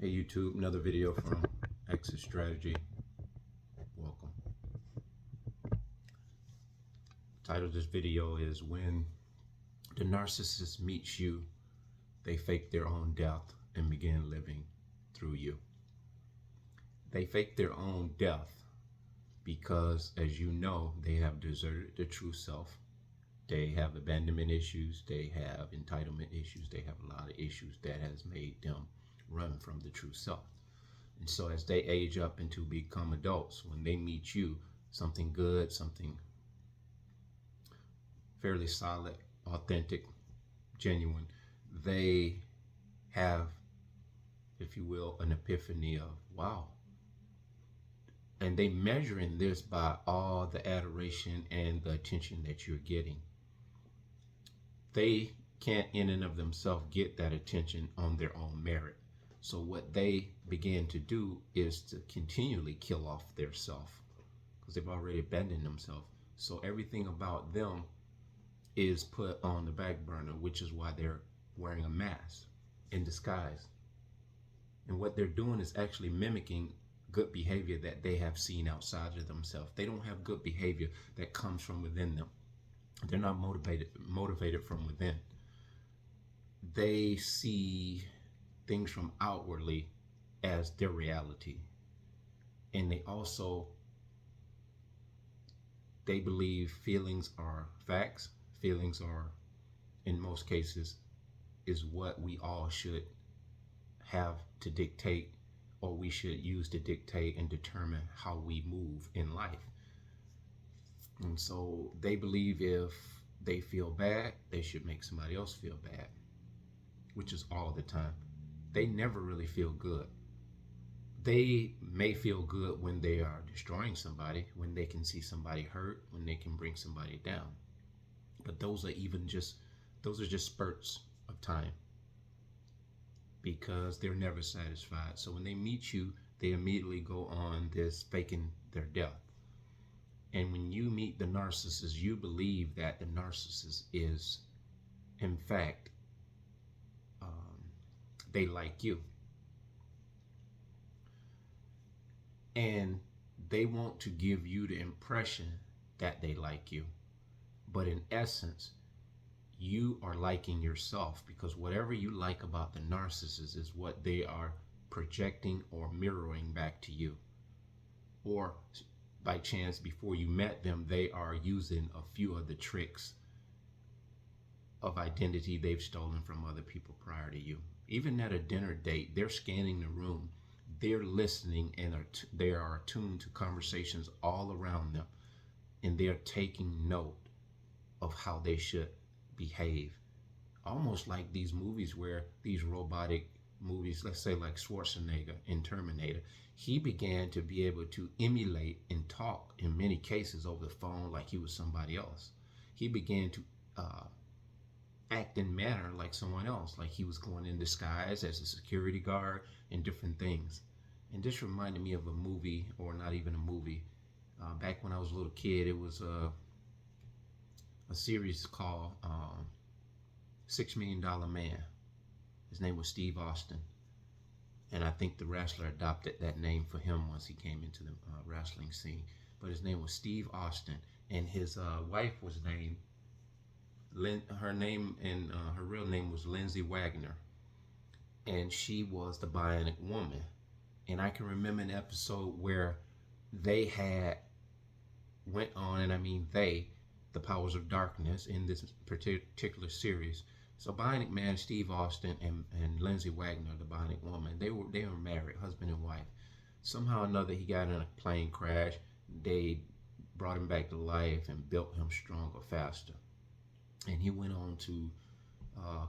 Hey YouTube, another video from Exit Strategy. Welcome. Title of this video is When the Narcissist Meets You, They Fake Their Own Death and Begin Living Through You. They fake their own death because, as you know, they have deserted the true self. They have abandonment issues, they have entitlement issues, they have a lot of issues that has made them run from the true self. And so as they age up and to become adults, when they meet you, something good, something fairly solid, authentic, genuine, they have, if you will, an epiphany of, wow. And they measuring this by all the adoration and the attention that you're getting. They can't in and of themselves get that attention on their own merit. So what they begin to do is to continually kill off their self because they've already abandoned themselves. So everything about them is put on the back burner, which is why they're wearing a mask in disguise. And what they're doing is actually mimicking good behavior that they have seen outside of themselves. They don't have good behavior that comes from within them. They're not motivated from within. They see things from outwardly as their reality. And they believe feelings are facts. Feelings are, in most cases, is what we all should have to dictate, or we should use to dictate and determine how we move in life. And so they believe if they feel bad, they should make somebody else feel bad, which is all the time. They never really feel good. They may feel good when they are destroying somebody, when they can see somebody hurt, when they can bring somebody down. But those are just spurts of time because they're never satisfied. So when they meet you, they immediately go on this faking their death. And when you meet the narcissist, you believe that the narcissist is, in fact, they like you. And they want to give you the impression that they like you. But in essence, you are liking yourself, because whatever you like about the narcissist is what they are projecting or mirroring back to you. Or by chance, before you met them, they are using a few of the tricks of identity they've stolen from other people prior to you. Even at a dinner date, they're scanning the room, they're listening, and they are attuned to conversations all around them, and they're taking note of how they should behave. Almost like these movies where these robotic movies, let's say like Schwarzenegger in Terminator, he began to be able to emulate and talk in many cases over the phone like he was somebody else. He began to act in manner like someone else, like he was going in disguise as a security guard and different things. And this reminded me of a movie, or not even a movie. Back when I was a little kid, it was a series called $6 Million Man. His name was Steve Austin. And I think the wrestler adopted that name for him once he came into the wrestling scene. But his name was Steve Austin. And his wife was named, her real name was Lindsay Wagner. And she was the Bionic Woman. And I can remember an episode where they went on, and I mean the powers of darkness in this particular series. So Bionic Man, Steve Austin, and Lindsay Wagner, the Bionic Woman, they were married, husband and wife. Somehow or another, he got in a plane crash. They brought him back to life and built him stronger, faster. And he went on to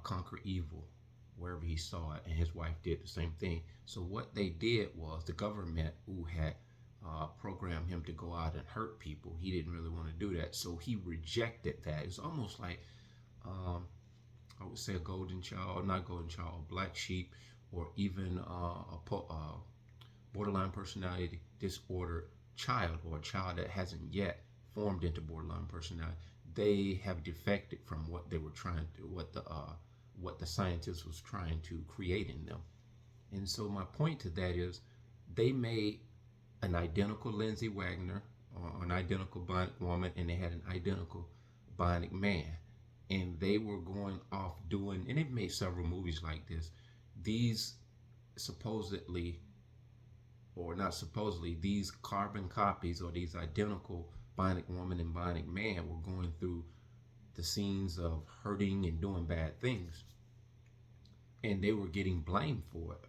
conquer evil wherever he saw it, and his wife did the same thing. So what they did was, the government, who had programmed him to go out and hurt people, he didn't really want to do that. So he rejected that. It's almost like, I would say, a golden child, not golden child, a black sheep, or even a borderline personality disorder child, or a child that hasn't yet formed into borderline personality. They have defected from what they were trying to, what the scientist was trying to create in them. And so my point to that is they made an identical Lindsay Wagner or an identical bionic woman, and they had an identical bionic man. And they were going off doing, and they've made several movies like this. These supposedly, or not supposedly, these carbon copies or these identical bionic woman and bionic man were going through the scenes of hurting and doing bad things. And they were getting blamed for it.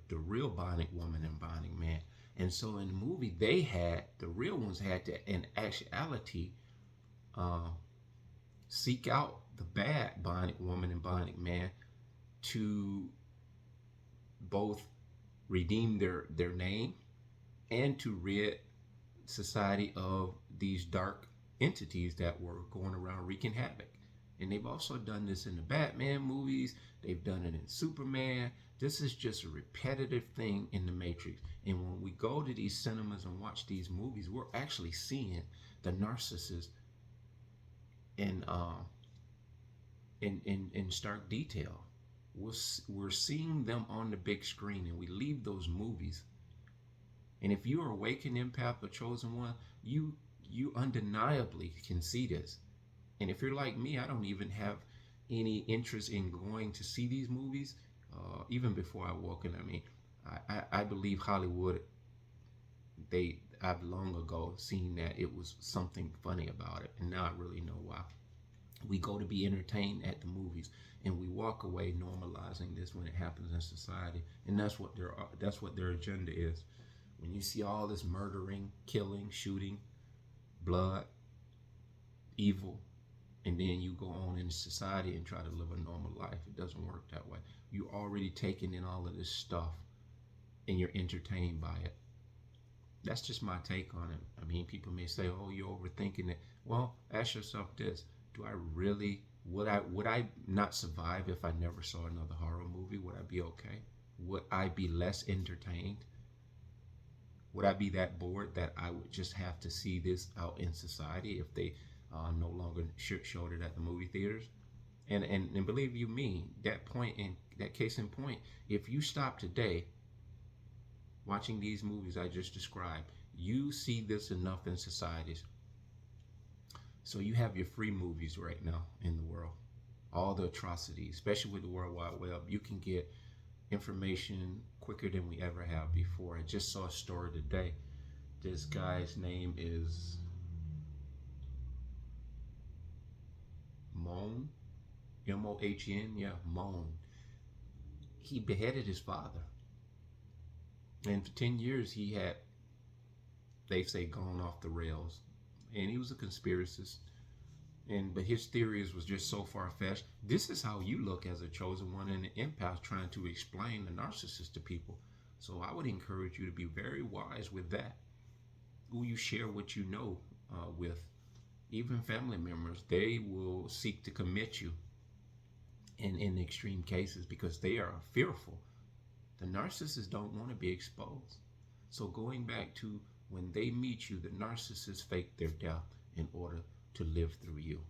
The real bionic woman and bionic man. And so in the movie, the real ones had to, in actuality, uh, seek out the bad bionic woman and bionic man to both redeem their name and to rid society of these dark entities that were going around wreaking havoc. And they've also done this in the Batman movies. They've done it in Superman. This is just a repetitive thing in the Matrix. And when we go to these cinemas and watch these movies, we're actually seeing the narcissist in stark detail. We're seeing them on the big screen, and we leave those movies. And if you're awakened empath or chosen one, you undeniably can see this. And if you're like me, I don't even have any interest in going to see these movies. Even before I walk in, I mean, I believe Hollywood. I've long ago seen that it was something funny about it, and now I really know why. We go to be entertained at the movies, and we walk away normalizing this when it happens in society, and that's what their agenda is. When you see all this murdering, killing, shooting, blood, evil, and then you go on in society and try to live a normal life, it doesn't work that way. You're already taking in all of this stuff, and you're entertained by it. That's just my take on it. I mean, people may say, "Oh, you're overthinking it." Well, ask yourself this: do I really? Would I not survive if I never saw another horror movie? Would I be okay? Would I be less entertained? Would I be that bored that I would just have to see this out in society if they no longer showed it at the movie theaters? And believe you me, that case in point, if you stop today watching these movies I just described, you see this enough in societies. So you have your free movies right now in the world. All the atrocities, especially with the World Wide Web, you can get information quicker than we ever have before. I just saw a story today. This guy's name is Mohn, Mohn, yeah, Mohn. He beheaded his father. And for 10 years, he had, they say, gone off the rails. And he was a conspiracist. But his theories was just so far-fetched. This is how you look as a chosen one and an empath trying to explain the narcissist to people. So I would encourage you to be very wise with that. Who you share what you know with. Even family members, they will seek to commit you in extreme cases because they are fearful. The narcissists don't want to be exposed. So going back to when they meet you, the narcissists fake their death in order to live through you.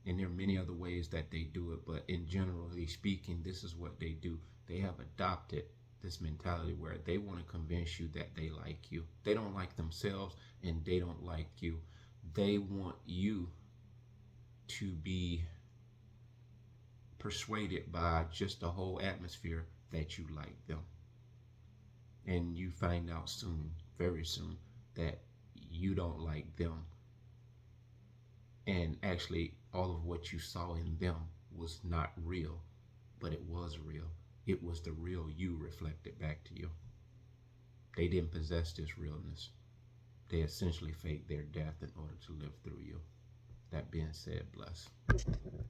And there are many other ways that they do it, but in generally speaking, this is what they do. They have adopted this mentality where they want to convince you that they like you. They don't like themselves, and they don't like you. They want you to be persuaded by just the whole atmosphere that you like them. And you find out soon, very soon, that you don't like them. And actually, all of what you saw in them was not real, but it was real. It was the real you reflected back to you. They didn't possess this realness. They essentially faked their death in order to live through you. That being said, bless.